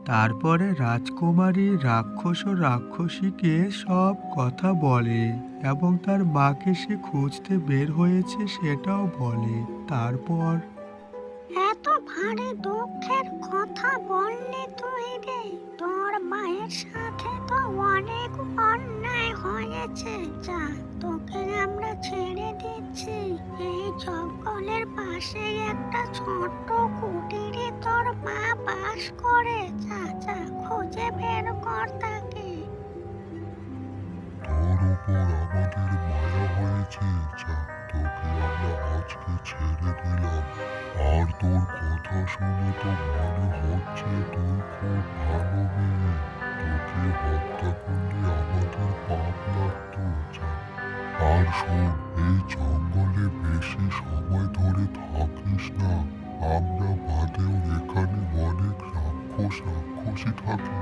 তারপরে রাজকুমারী রাক্ষস ও রাক্ষসীকে সব কথা বলে এবং তার মাকে সে খুঁজতে বের হয়েছে সেটাও বলে। তারপর এত ভারী দুঃখের কথা বললি তুই রে। তোর মায়ের সাথে তো অনেক অন্যায় হয়েছে। যা, তোকে আমরা ছেড়ে দিচ্ছি। এই জঙ্গলের পাশে একটা ছোট্ট কুটিরে তোর মা বাস করে। যা যা, খুঁজে বের কর তাকে। তোর উপর আমাদের মায়া হয়েছে, যা, তোকে আমরা আজকে ছেড়ে দিলাম। আর তোর কথা শুনে তো মনে হচ্ছে তুই খুব ভালো মেয়ে। তোকে হত্যা করলে আমাদের পাপ লাগতো, যা। আর শোন, এই জঙ্গলে বেশি সময় ধরে থাকিস না। আমরা বাদেও এখানে অনেক রাক্ষসী থাকে।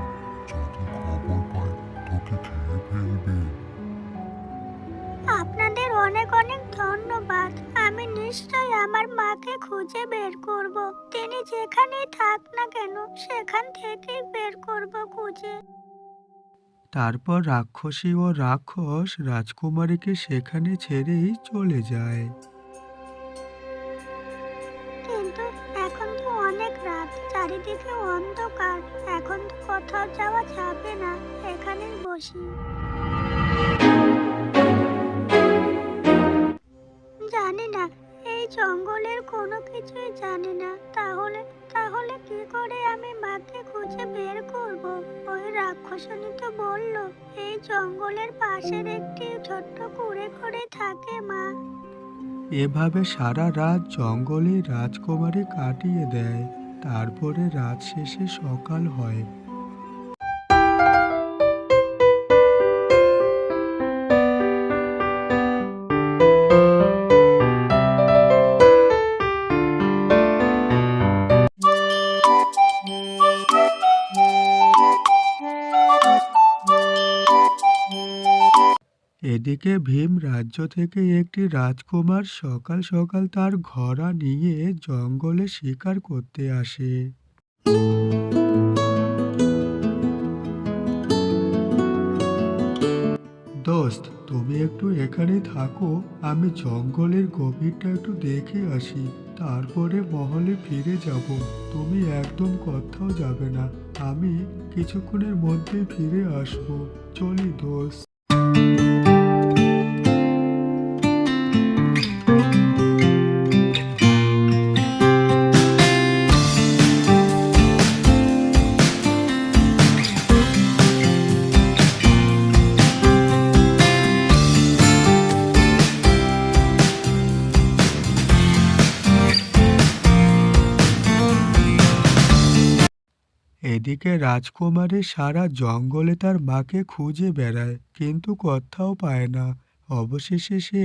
যদি খবর পায় তোকে খেয়ে ফেলবে। আপনাদের অনেক অনেক ধন্যবাদ। আমি নিশ্চয়ই আমার মাকে খুঁজে বের করব। তিনি যেখানেই থাক না কেন, সেখান থেকেই বের করব খুঁজে। তারপর রাক্ষসী ও রাক্ষস রাজকুমারীকে সেখানে ছেড়েই চলে যায়। কিন্তু এখন তো অনেক রাত, চারিদিকে অন্ধকার। এখন তো কোথাও যাওয়া যাবে না, এখানেই বসি। জানি না, এই জঙ্গলের কোনো কিছুই জানি না। তাহলে তাহলে কি করে আমি মাকে খুঁজে বের করব? ওই রাক্ষসনী তো বলল এই জঙ্গলের পাশের একটি ছোট্ট কুঁড়ে ঘরে থাকে মা। এভাবে সারা রাত জঙ্গলে রাজকুমারী কাটিয়ে দেয়। তারপরে রাত শেষে সকাল হয়। এদিকে ভীম রাজ্য থেকে একটি রাজকুমার সকাল সকাল তার ঘোড়া নিয়ে জঙ্গলে শিকার করতে আসে। দোস্ত, তুমি একটু এখানেই থাকো, আমি জঙ্গলের গভীরটা একটু দেখে আসি, তারপরে মহলে ফিরে যাব। তুমি একদম কোথাও যাবে না, আমি কিছুক্ষণের মধ্যেই ফিরে আসবো। চলি দোস্ত। এদিকে রাজকুমারী সারা জঙ্গলে তার মাকে খুঁজে বেড়ায়, কিন্তু কোথাও পায় না। অবশেষে সে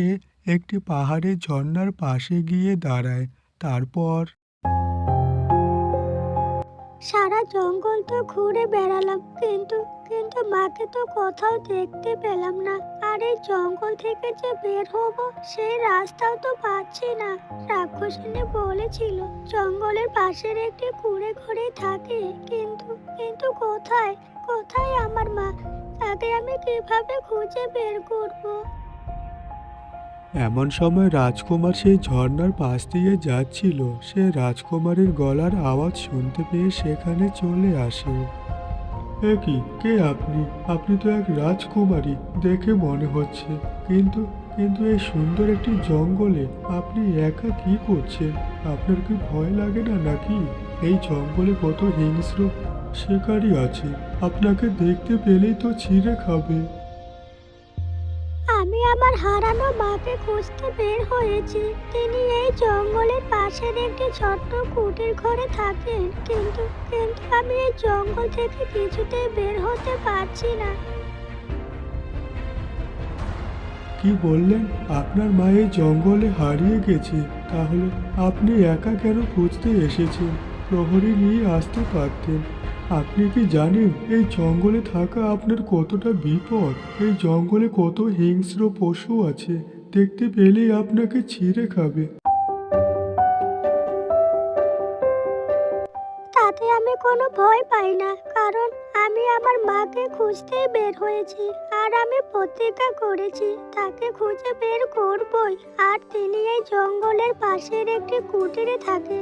একটি পাহাড়ের ঝর্ণার পাশে গিয়ে দাঁড়ায়। তারপর সারা জঙ্গল তো ঘুরে বেড়ালাম, কিন্তু কিন্তু মাকে তো কোথাও দেখতে পেলাম না। আর এই জঙ্গল থেকে যে বের হব, সেই রাস্তাও তো পাচ্ছি না। রাক্ষসিনী বলেছিল জঙ্গলের পাশের একটি কুঁড়ে ঘরে থাকে, কিন্তু কিন্তু কোথায় কোথায় আমার মা? তাকে আমি কিভাবে খুঁজে বের করব? এমন সময় রাজকুমার সেই ঝর্ণার পাশ দিয়ে যাচ্ছিল। সে রাজকুমারীর গলার আওয়াজ শুনতে পেয়ে সেখানে চলে আসে। এ কি, কে আপনি? আপনি তো এক রাজকুমারী দেখে মনে হচ্ছে, কিন্তু কিন্তু এই সুন্দর একটি জঙ্গলে আপনি একা কি করছেন? আপনার কি ভয় লাগে না নাকি? এই জঙ্গলে কত হিংস্র শিকারী আছে, আপনাকে দেখতে পেলেই তো ছিঁড়ে খাবে। আমি আমার হারানো মাকে খুঁজতে বের হয়েছি। তিনি এই জঙ্গলের পাশের একটি ছোট্ট কুটির ঘরে থাকেন, কিন্তু কিন্তু আমি এই জঙ্গল থেকে কিছুতেই বের হতে পারছি না। কি বললেন? আপনার মা এই জঙ্গলে হারিয়ে গেছে? তাহলে আপনি একা কেন খুঁজতে এসেছেন? প্রহরী নিয়ে আসতে পারতেন। আপনি কি জানেন এই জঙ্গলে থাকা আপনার কতটা বিপদ? এই জঙ্গলে কত হিংস্র পশু আছে, দেখতে পেলেই আপনাকে ছিঁড়ে খাবে। তাতে আমি কোনো ভয় পাই না, কারণ আমি আমার মাকে খুঁজতেই বের হয়েছি। আর আমি প্রতিজ্ঞা করেছি তাকে খুঁজে বের করবই। আর তিনি এই জঙ্গলের পাশের একটি কুটিরে থাকে।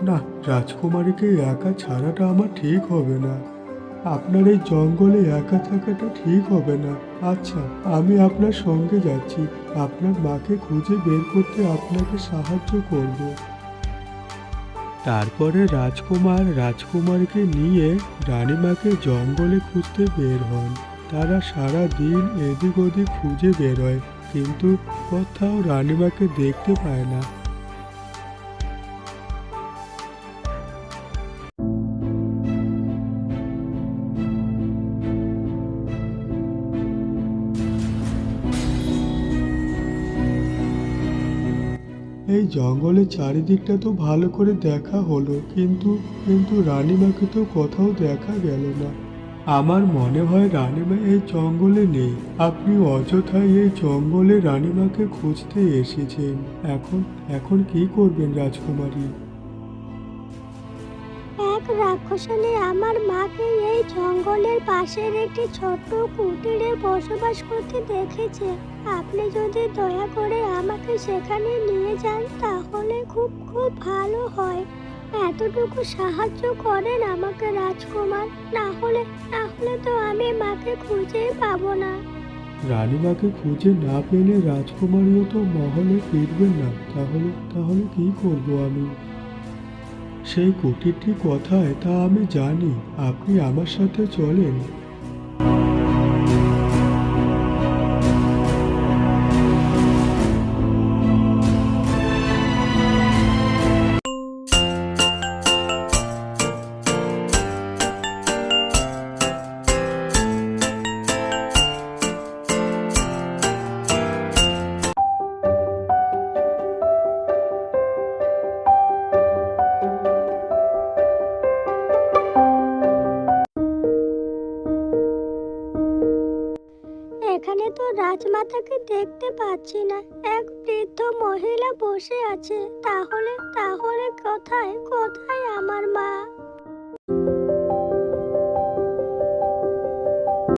না, রাজকুমারীকে একা ছাড়াটা আমার ঠিক হবে না। আপনার এই জঙ্গলে একা থাকাটা ঠিক হবে না। আচ্ছা, আমি আপনার সঙ্গে যাচ্ছি। আপনার মাকে খুঁজে বের করতে আপনাকে সাহায্য করব। তারপরে রাজকুমার রাজকুমারীকে নিয়ে রানীমাকে জঙ্গলে খুঁজতে বের হন। তারা সারা দিন এদিক ওদিক খুঁজে বেরোয়, কিন্তু কোথাও রানীমাকে দেখতে পায় না। এই জঙ্গলের চারিদিকটা তো ভালো করে দেখা হলো, কিন্তু রানীমাকে তো কোথাও দেখা গেল না। আমার মনে হয় রানীমা এই জঙ্গলে নেই। আপনি অযথাই এই জঙ্গলে রানীমাকে খুঁজতে এসেছেন। এখন এখন কি করবেন রাজকুমারী? এক রাক্ষসনী আমার মাকে এই জঙ্গলের পাশের একটি ছোট্ট কুটিরে বসবাস করতে দেখেছে। আপনি যদি দয়া করে আমাকে সেখানে নিয়ে যান তাহলে খুব খুব ভালো হয়। এতটুকু সাহায্য করেন আমাকে রাজকুমার, না হলে তো আমি মাকে খুঁজেই পাবো না। রানীমাকে খুঁজে না পেলে রাজকুমারীও তো মহলে ফিরবেন না। তাহলে কি করব আমি? সেই কুটিরটি কোথায় তা আমি জানি। আপনি আমার সাথে চলেন। এখানে তো রাজমাতাকে দেখতে পাচ্ছি না। এক বৃদ্ধ মহিলা বসে আছে। তাহলে কোথায় আমার মা?